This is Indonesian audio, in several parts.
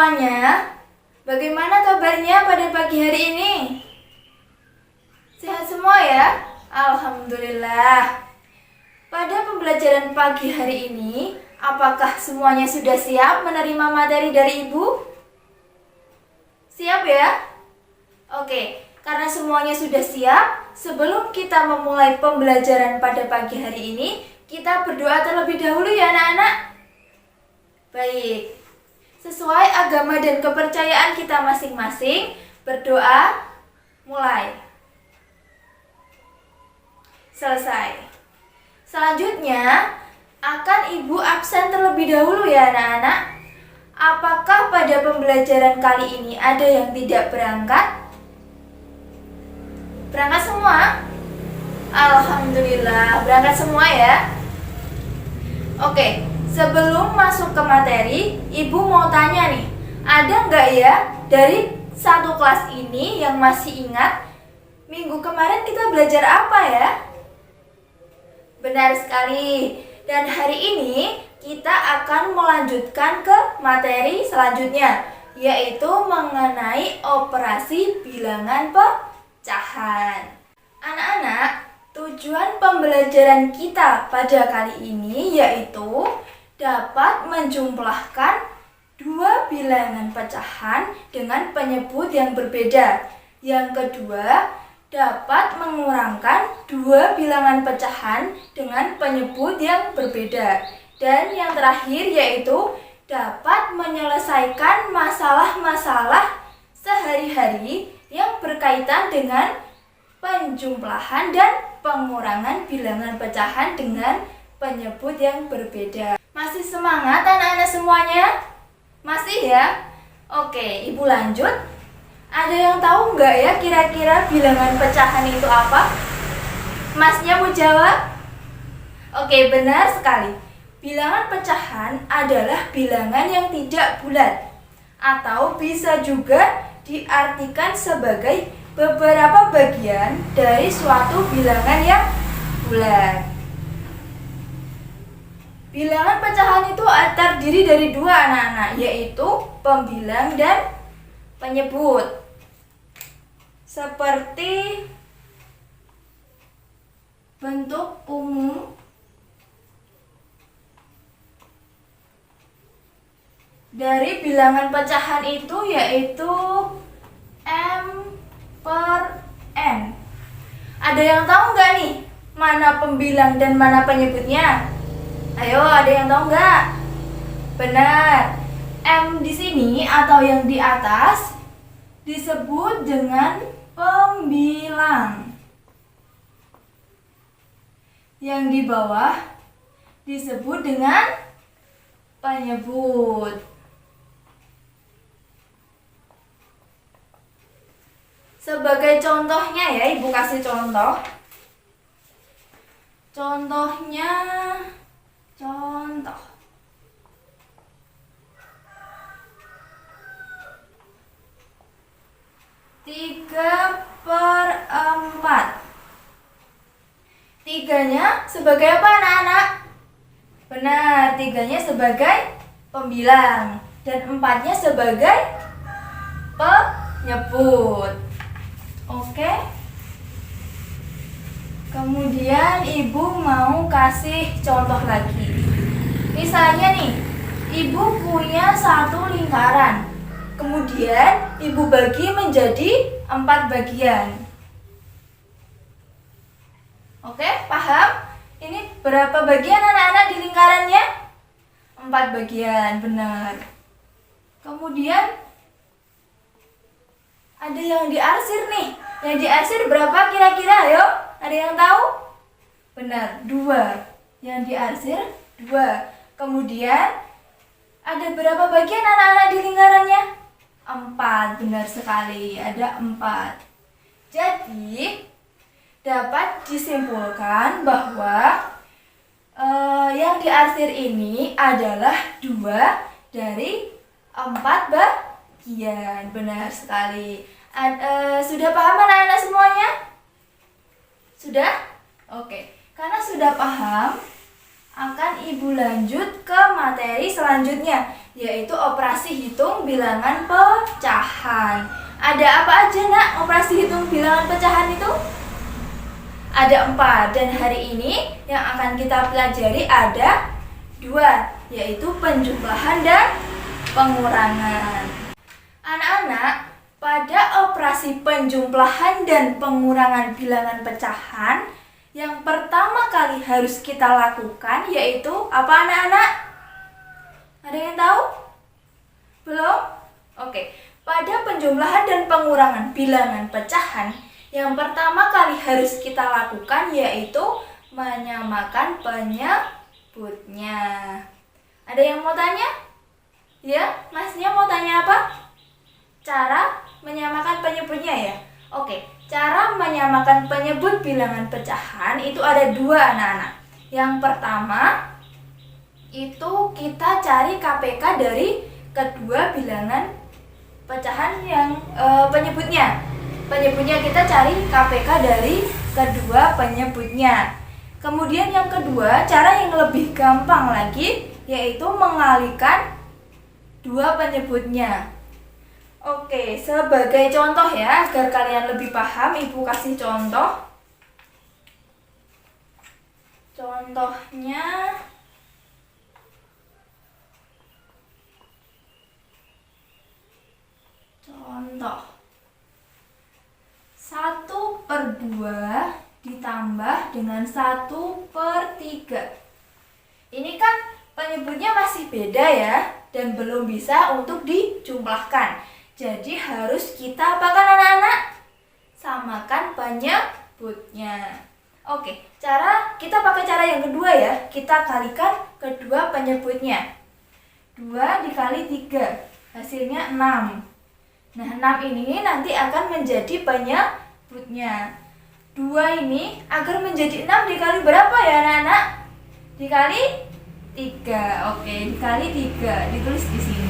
semuanya, bagaimana kabarnya pada pagi hari ini? Sehat semua ya? Alhamdulillah. Pada pembelajaran pagi hari ini, apakah semuanya sudah siap menerima materi dari Ibu? Siap ya? Oke, karena semuanya sudah siap, sebelum kita memulai pembelajaran pada pagi hari ini, kita berdoa terlebih dahulu ya anak-anak. Baik. Sesuai agama dan kepercayaan kita masing-masing, berdoa, mulai. Selesai. Selanjutnya, akan Ibu absen terlebih dahulu ya anak-anak. Apakah pada pembelajaran kali ini ada yang tidak berangkat? Berangkat semua? Alhamdulillah, berangkat semua ya. Oke. Sebelum masuk ke materi, Ibu mau tanya nih, ada nggak ya dari satu kelas ini yang masih ingat minggu kemarin kita belajar apa ya? Benar sekali, dan hari ini kita akan melanjutkan ke materi selanjutnya, yaitu mengenai operasi bilangan pecahan. Anak-anak, tujuan pembelajaran kita pada kali ini yaitu dapat menjumlahkan dua bilangan pecahan dengan penyebut yang berbeda. Yang kedua, dapat mengurangkan dua bilangan pecahan dengan penyebut yang berbeda. Dan yang terakhir yaitu dapat menyelesaikan masalah-masalah sehari-hari yang berkaitan dengan penjumlahan dan pengurangan bilangan pecahan dengan penyebut yang berbeda. Masih semangat anak-anak semuanya? Masih ya? Oke, Ibu lanjut. Ada yang tahu nggak ya kira-kira bilangan pecahan itu apa? Masnya mau jawab? Oke, benar sekali. Bilangan pecahan adalah bilangan yang tidak bulat, atau bisa juga diartikan sebagai beberapa bagian dari suatu bilangan yang bulat. Bilangan pecahan itu terdiri dari dua anak-anak, yaitu pembilang dan penyebut. Seperti bentuk umum dari bilangan pecahan itu yaitu M per N. Ada yang tahu nggak nih mana pembilang dan mana penyebutnya? Ayo, ada yang tahu nggak? Benar, M di sini atau yang di atas disebut dengan pembilang. Yang di bawah disebut dengan penyebut. Sebagai contohnya ya, Ibu kasih contoh. Contohnya, contoh. Tiga per empat. Tiganya sebagai apa anak-anak? Benar, tiganya sebagai pembilang dan empatnya sebagai penyebut. Oke. Kemudian Ibu mau kasih contoh lagi. Misalnya nih, Ibu punya satu lingkaran. Kemudian Ibu bagi menjadi 4 bagian. Oke, paham? Ini berapa bagian anak-anak di lingkarannya? 4 bagian, benar. Kemudian ada yang diarsir nih. Yang diarsir berapa kira-kira? Ayo, ada yang tahu? Benar, 2. Yang diarsir 2. Kemudian ada berapa bagian anak-anak di lingkarannya? 4, benar sekali, ada 4. Jadi dapat disimpulkan bahwa yang diarsir ini adalah 2 dari 4 bagian. Benar sekali. Sudah paham anak-anak semuanya? Sudah? Oke. Karena sudah paham, akan Ibu lanjut ke materi selanjutnya, yaitu operasi hitung bilangan pecahan. Ada apa aja nak operasi hitung bilangan pecahan itu? Ada 4, dan hari ini yang akan kita pelajari ada 2, yaitu penjumlahan dan pengurangan. Anak-anak, pada operasi penjumlahan dan pengurangan bilangan pecahan, yang pertama kali harus kita lakukan yaitu apa anak-anak? Ada yang tahu? Belum? Oke. Pada penjumlahan dan pengurangan bilangan pecahan, yang pertama kali harus kita lakukan yaitu menyamakan penyebutnya. Ada yang mau tanya? Ya, masnya mau tanya apa? Cara menyamakan penyebutnya ya? Oke, cara menyamakan penyebut bilangan pecahan itu ada 2 anak-anak. Yang pertama, itu kita cari KPK dari kedua bilangan pecahan yang penyebutnya. Penyebutnya kita cari KPK dari kedua penyebutnya. Kemudian yang kedua, cara yang lebih gampang lagi yaitu mengalikan 2 penyebutnya. Oke, sebagai contoh ya, agar kalian lebih paham, Ibu kasih contoh. Contohnya contoh 1/2 ditambah dengan 1/3. Ini kan penyebutnya masih beda ya, dan belum bisa untuk dijumlahkan. Jadi harus kita apakan anak-anak? Samakan penyebutnya. Oke, kita pakai cara yang kedua ya. Kita kalikan kedua penyebutnya. 2 dikali 3, hasilnya 6. Nah, 6 ini nanti akan menjadi penyebutnya. 2 ini agar menjadi 6 dikali berapa ya anak-anak? Dikali 3. Oke, dikali 3. Ditulis di sini.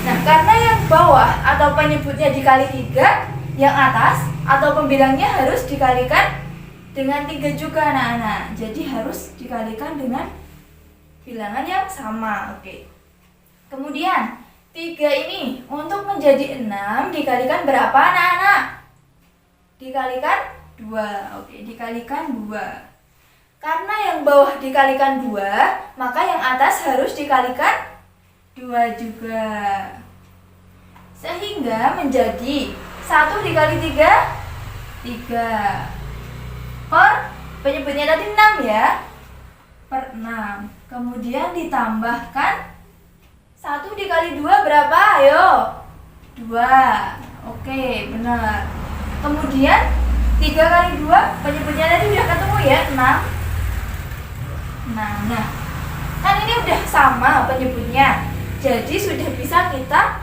Nah, karena yang bawah atau penyebutnya dikali 3, yang atas atau pembilangnya harus dikalikan dengan 3 juga anak-anak. Jadi harus dikalikan dengan bilangan yang sama. Oke. Kemudian 3 ini untuk menjadi 6 dikalikan berapa anak-anak? Dikalikan 2. Oke, dikalikan 2. Karena yang bawah dikalikan 2, maka yang atas harus dikalikan 2 juga. Sehingga menjadi 1 dikali 3, 3. Per penyebutnya tadi 6 ya. Per 6. Kemudian ditambahkan 1 dikali 2 berapa? Ayo. 2. Oke, benar. Kemudian 3 kali 2, penyebutnya tadi udah ketemu ya, 6. Nah, kan ini udah sama penyebutnya. Jadi sudah bisa kita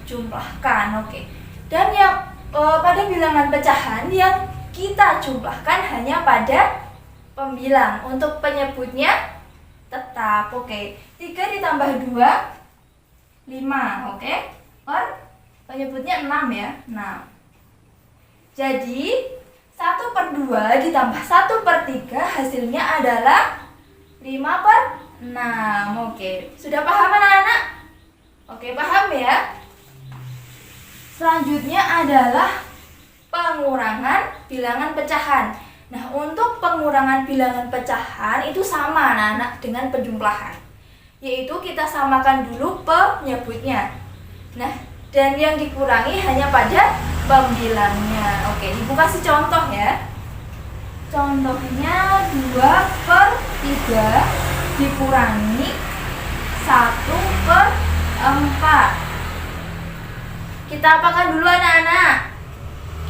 jumlahkan. Oke. Dan yang pada bilangan pecahan yang kita jumlahkan hanya pada pembilang. Untuk penyebutnya tetap. Oke. 3 ditambah 2, 5, oke? Per penyebutnya 6 ya, 6. Jadi 1/2 ditambah 1/3 hasilnya adalah 5/6. Oke, sudah paham anak-anak? Oke, paham ya? Selanjutnya adalah pengurangan bilangan pecahan. Nah, untuk pengurangan bilangan pecahan itu sama anak-anak dengan penjumlahan, yaitu kita samakan dulu penyebutnya. Nah, dan yang dikurangi hanya pada pembilangnya. Oke, Ibu kasih contoh ya. Contohnya 2/3 dikurangi 1/4. Kita apakan dulu anak-anak?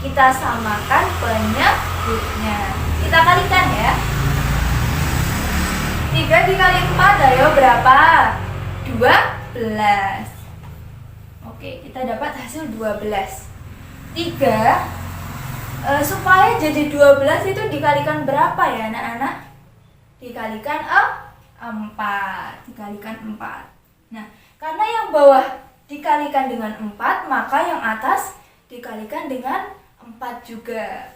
Kita samakan penyebutnya. Kita kalikan ya. 3 dikali 4, ayo berapa? 12. Oke, kita dapat hasil 12. 3 supaya jadi 12 itu dikalikan berapa ya anak-anak? Dikalikan 4. Dikalikan 4. Nah, karena yang bawah dikalikan dengan 4, maka yang atas dikalikan dengan 4 juga.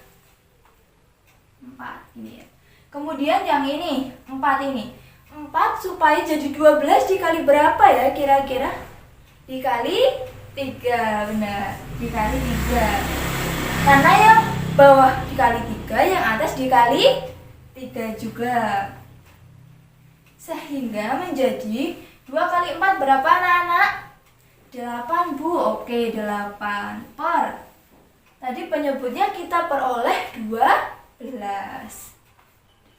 4 ini ya. Kemudian yang ini, 4 ini. 4 supaya jadi 12 dikali berapa ya kira-kira? Dikali 3, benar. Dikali 3. Karena yang bawah dikali 3, yang atas dikali 3 juga. Sehingga menjadi 2 kali 4 berapa anak-anak? 8 Bu. Oke, 8 per. Tadi penyebutnya kita peroleh 12.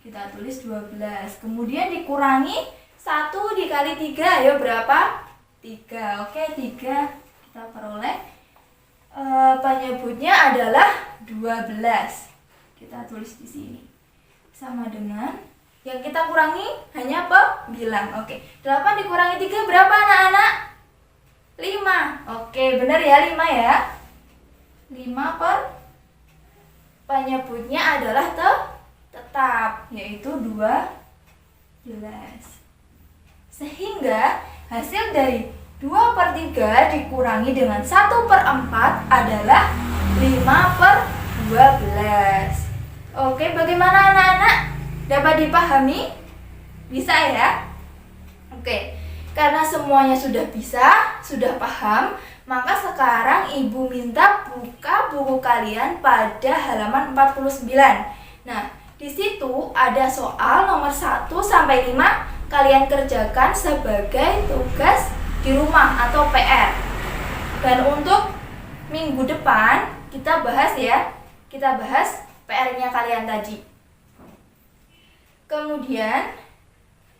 Kita tulis 12. Kemudian dikurangi 1 dikali 3. Ayo berapa? 3. Oke, 3 kita peroleh. Penyebutnya adalah 12. Kita tulis di sini. Sama dengan yang kita kurangi hanya bilang. Oke, 8 dikurangi 3 berapa anak-anak? 5. Oke, benar ya, 5 ya. 5 per. Penyebutnya adalah tetap, yaitu 12. Sehingga hasil dari 2 per 3 dikurangi dengan 1 per 4 adalah 5 per 12. Oke, bagaimana anak-anak? Dapat dipahami? Bisa ya? Oke, karena semuanya sudah bisa, sudah paham, maka sekarang Ibu minta buka buku kalian pada halaman 49. Nah, di situ ada soal nomor 1 sampai 5 kalian kerjakan sebagai tugas di rumah atau PR. Dan untuk minggu depan kita bahas ya. Kita bahas PR-nya kalian tadi. Kemudian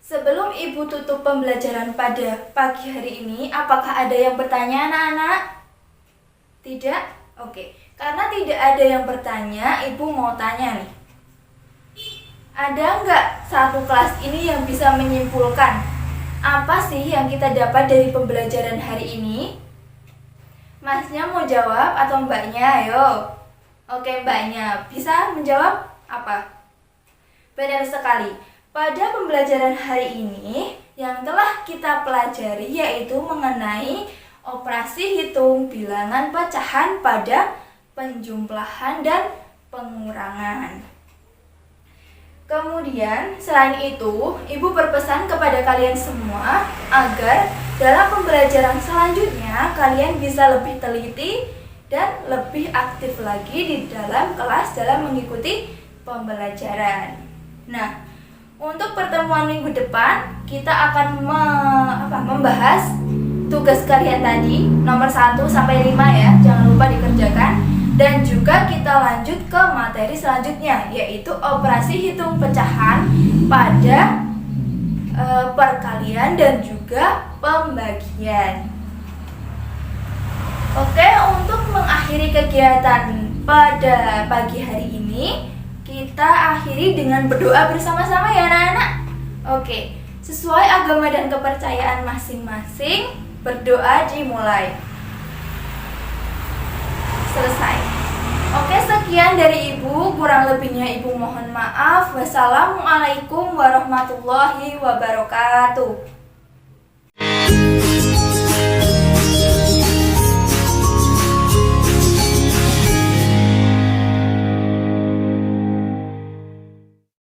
sebelum Ibu tutup pembelajaran pada pagi hari ini, apakah ada yang bertanya anak-anak? Tidak? Oke. Karena tidak ada yang bertanya, Ibu mau tanya nih. Ada nggak satu kelas ini yang bisa menyimpulkan apa sih yang kita dapat dari pembelajaran hari ini? Masnya mau jawab atau mbaknya? Ayo. Oke, mbaknya. Bisa menjawab apa? Benar sekali. Pada pembelajaran hari ini yang telah kita pelajari yaitu mengenai operasi hitung bilangan pecahan pada penjumlahan dan pengurangan. Kemudian, selain itu, Ibu berpesan kepada kalian semua agar dalam pembelajaran selanjutnya kalian bisa lebih teliti dan lebih aktif lagi di dalam kelas dalam mengikuti pembelajaran. Nah, untuk pertemuan minggu depan, kita akan membahas tugas kalian tadi, nomor 1 sampai 5 ya, jangan lupa dikerjakan. Dan juga kita lanjut ke materi selanjutnya, yaitu operasi hitung pecahan pada perkalian dan juga pembagian. Oke, untuk mengakhiri kegiatan pada pagi hari ini, kita akhiri dengan berdoa bersama-sama ya anak-anak. Oke, sesuai agama dan kepercayaan masing-masing, berdoa dimulai. Selesai. Oke, sekian dari Ibu, kurang lebihnya Ibu mohon maaf. Wassalamualaikum warahmatullahi wabarakatuh.